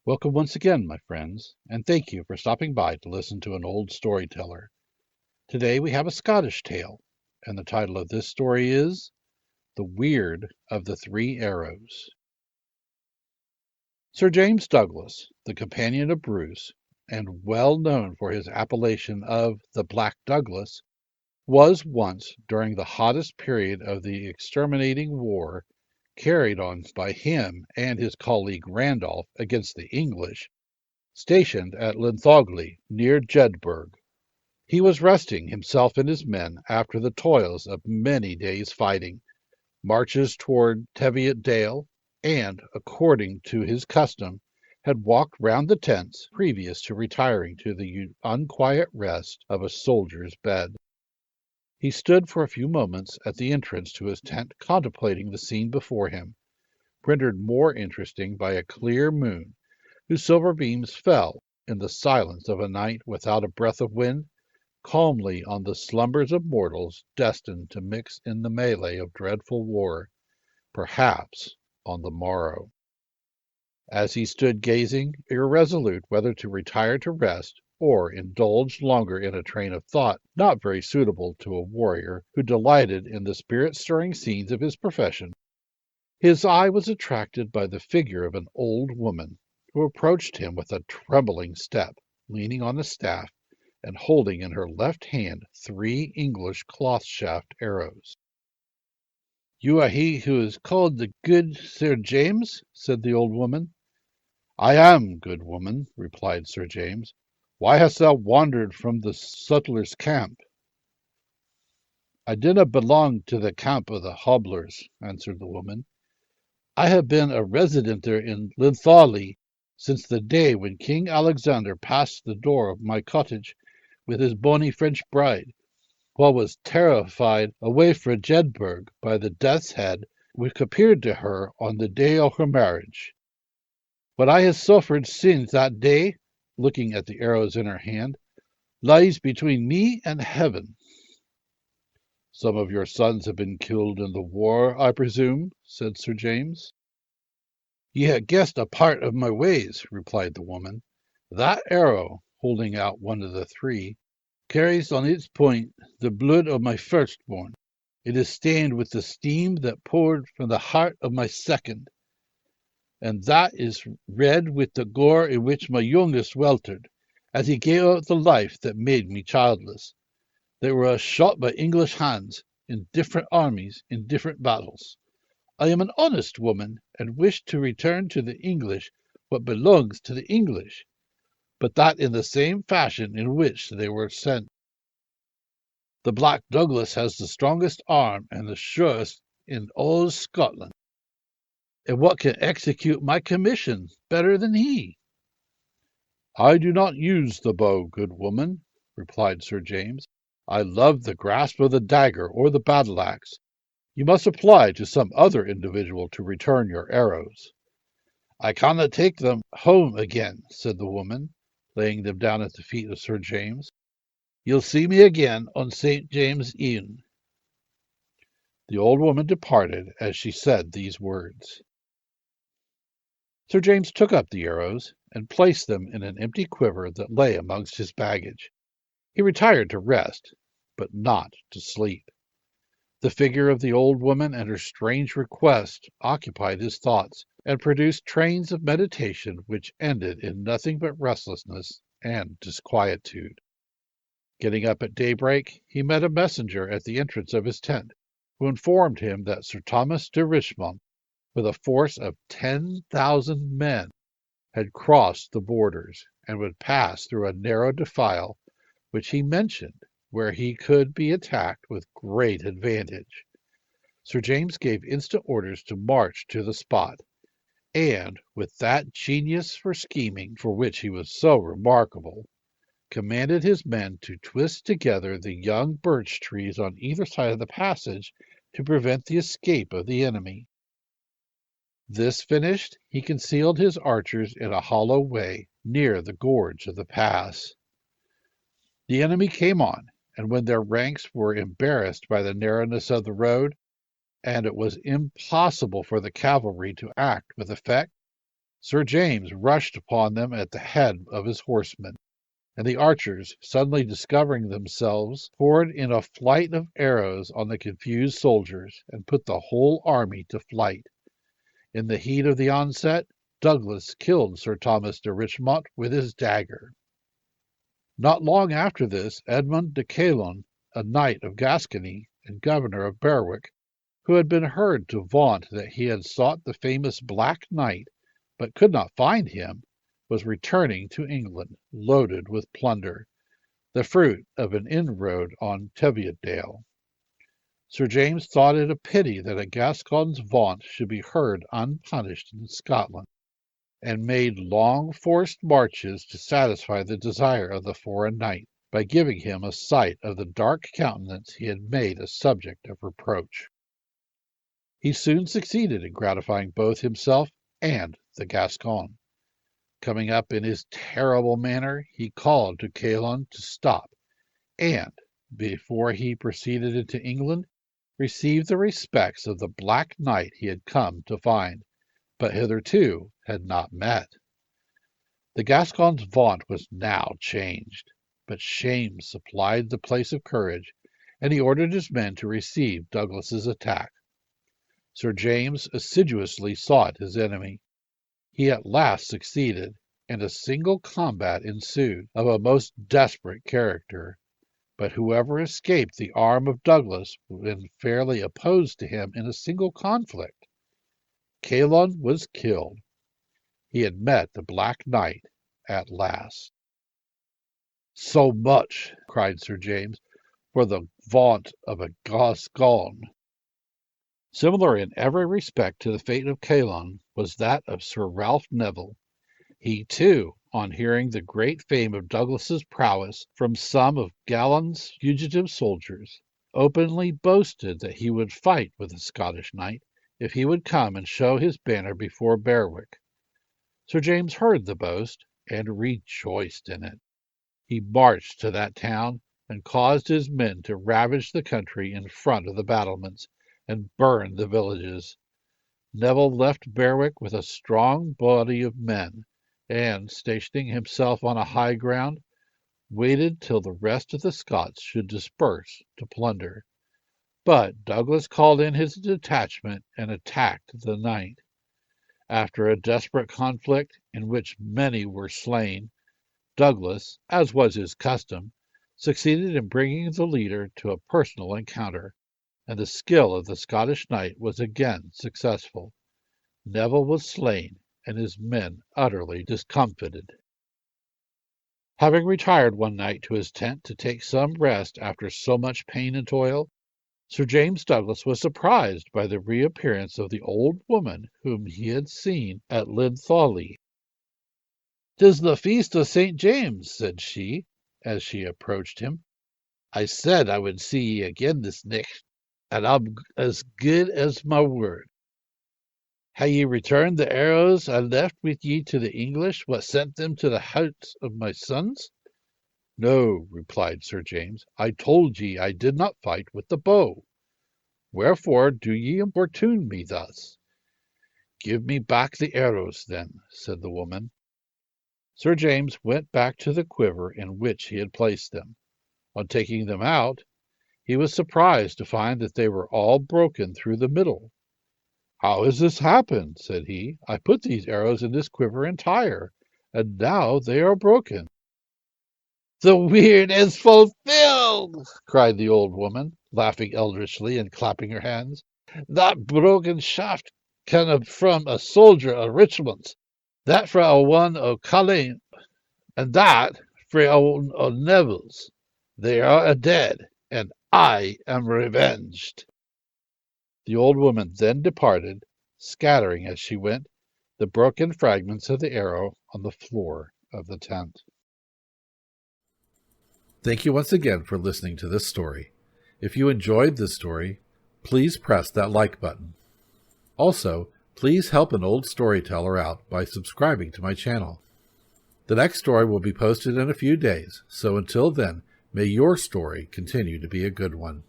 Welcome once again, my friends, and thank you for stopping by to listen to an old storyteller. Today we have a Scottish tale, and the title of this story is The Weird of the Three Arrows. Sir James Douglas, the companion of Bruce, and well known for his appellation of the Black Douglas, was once, during the hottest period of the exterminating war carried on by him and his colleague Randolph against the English, stationed at Linthogli, near Jedburgh. He was resting himself and his men after the toils of many days' fighting, marches toward Teviot Dale, and, according to his custom, had walked round the tents previous to retiring to the unquiet rest of a soldier's bed. He stood for a few moments at the entrance to his tent contemplating the scene before him, rendered more interesting by a clear moon whose silver beams fell, in the silence of a night without a breath of wind, calmly on the slumbers of mortals destined to mix in the melee of dreadful war, perhaps on the morrow. As he stood gazing, irresolute whether to retire to rest or indulge longer in a train of thought not very suitable to a warrior who delighted in the spirit-stirring scenes of his profession, his eye was attracted by the figure of an old woman, who approached him with a trembling step, leaning on a staff, and holding in her left hand 3 English cloth-shaft arrows. "You are he who is called the good Sir James?" said the old woman. "I am, good woman," replied Sir James. "Why hast thou wandered from the sutler's camp?" "I dinna belong to the camp of the hobblers," answered the woman. "I have been a residenter in Linthawley since the day when King Alexander passed the door of my cottage with his bonny French bride, wha was terrified away frae Jedburgh by the death's head which appeared to her on the day of her marriage. What I have suffered since that day," looking at the arrows in her hand, "lies between me and heaven." "Some of your sons have been killed in the war, I presume?" said Sir James. "Ye have guessed a part of my ways," replied the woman. "That arrow," holding out one of the 3, "carries on its point the blood of my firstborn. It is stained with the steam that poured from the heart of my second, and that is red with the gore in which my youngest weltered, as he gave up the life that made me childless. They were shot by English hands, in different armies, in different battles. I am an honest woman, and wish to return to the English what belongs to the English, but that in the same fashion in which they were sent. The Black Douglas has the strongest arm and the surest in all Scotland, and what can execute my commission better than he?" "I do not use the bow, good woman," replied Sir James. "I love the grasp of the dagger or the battle-axe. You must apply to some other individual to return your arrows." "I cannot take them home again," said the woman, laying them down at the feet of Sir James. "You'll see me again on St. James' E'en." The old woman departed as she said these words. Sir James took up the arrows and placed them in an empty quiver that lay amongst his baggage. He retired to rest, but not to sleep. The figure of the old woman and her strange request occupied his thoughts, and produced trains of meditation which ended in nothing but restlessness and disquietude. Getting up at daybreak, he met a messenger at the entrance of his tent, who informed him that Sir Thomas de Richmond, with a force of 10,000 men, had crossed the borders, and would pass through a narrow defile, which he mentioned, where he could be attacked with great advantage. Sir James gave instant orders to march to the spot, and, with that genius for scheming for which he was so remarkable, commanded his men to twist together the young birch trees on either side of the passage to prevent the escape of the enemy. This finished, he concealed his archers in a hollow way near the gorge of the pass. The enemy came on, and when their ranks were embarrassed by the narrowness of the road, and it was impossible for the cavalry to act with effect, Sir James rushed upon them at the head of his horsemen, and the archers, suddenly discovering themselves, poured in a flight of arrows on the confused soldiers and put the whole army to flight. In the heat of the onset, Douglas killed Sir Thomas de Richmont with his dagger. Not long after this, Edmund de Calonne, a knight of Gascony and governor of Berwick, who had been heard to vaunt that he had sought the famous Black Knight, but could not find him, was returning to England, loaded with plunder, the fruit of an inroad on Teviotdale. Sir James thought it a pity that a Gascon's vaunt should be heard unpunished in Scotland, and made long forced marches to satisfy the desire of the foreign knight, by giving him a sight of the dark countenance he had made a subject of reproach. He soon succeeded in gratifying both himself and the Gascon. Coming up in his terrible manner, he called to Calonne to stop, and, before he proceeded into England, received the respects of the Black Knight he had come to find, but hitherto had not met. The Gascon's vaunt was now changed, but shame supplied the place of courage, and he ordered his men to receive Douglas's attack. Sir James assiduously sought his enemy. He at last succeeded, and a single combat ensued of a most desperate character. But whoever escaped the arm of Douglas when fairly opposed to him in a single conflict? Calonne was killed. He had met the Black Knight at last. "So much," cried Sir James, "for the vaunt of a Gascon." Similar in every respect to the fate of Calonne was that of Sir Ralph Neville. He, too, on hearing the great fame of Douglas's prowess from some of Gallen's fugitive soldiers, openly boasted that he would fight with the Scottish knight if he would come and show his banner before Berwick. Sir James heard the boast and rejoiced in it. He marched to that town and caused his men to ravage the country in front of the battlements and burn the villages. Neville left Berwick with a strong body of men, and, stationing himself on a high ground, waited till the rest of the Scots should disperse to plunder. But Douglas called in his detachment and attacked the knight. After a desperate conflict, in which many were slain, Douglas, as was his custom, succeeded in bringing the leader to a personal encounter, and the skill of the Scottish knight was again successful. Neville was slain, and his men utterly discomfited. Having retired one night to his tent to take some rest after so much pain and toil, Sir James Douglas was surprised by the reappearance of the old woman whom he had seen at Linthawley. "'Tis the feast of St. James," said she, as she approached him. "I said I would see ye again this nicht, and I'm as good as my word. Ha' ye returned the arrows I left with ye to the English, what sent them to the house of my sons?" "No," replied Sir James. "I told ye I did not fight with the bow. Wherefore do ye importune me thus?" "Give me back the arrows, then," said the woman. Sir James went back to the quiver in which he had placed them. On taking them out, he was surprised to find that they were all broken through the middle. "How has this happened?" said he. "I put these arrows in this quiver entire, and now they are broken." "The weird is fulfilled!" cried the old woman, laughing eldrishly and clapping her hands. "That broken shaft came from a soldier of Richmond's, that fra a one o' Culzean, and that fra a one o' Neville's. They are a dead, and I am revenged." The old woman then departed, scattering as she went the broken fragments of the arrow on the floor of the tent. Thank you once again for listening to this story. If you enjoyed this story, please press that like button. Also, please help an old storyteller out by subscribing to my channel. The next story will be posted in a few days, so until then, may your story continue to be a good one.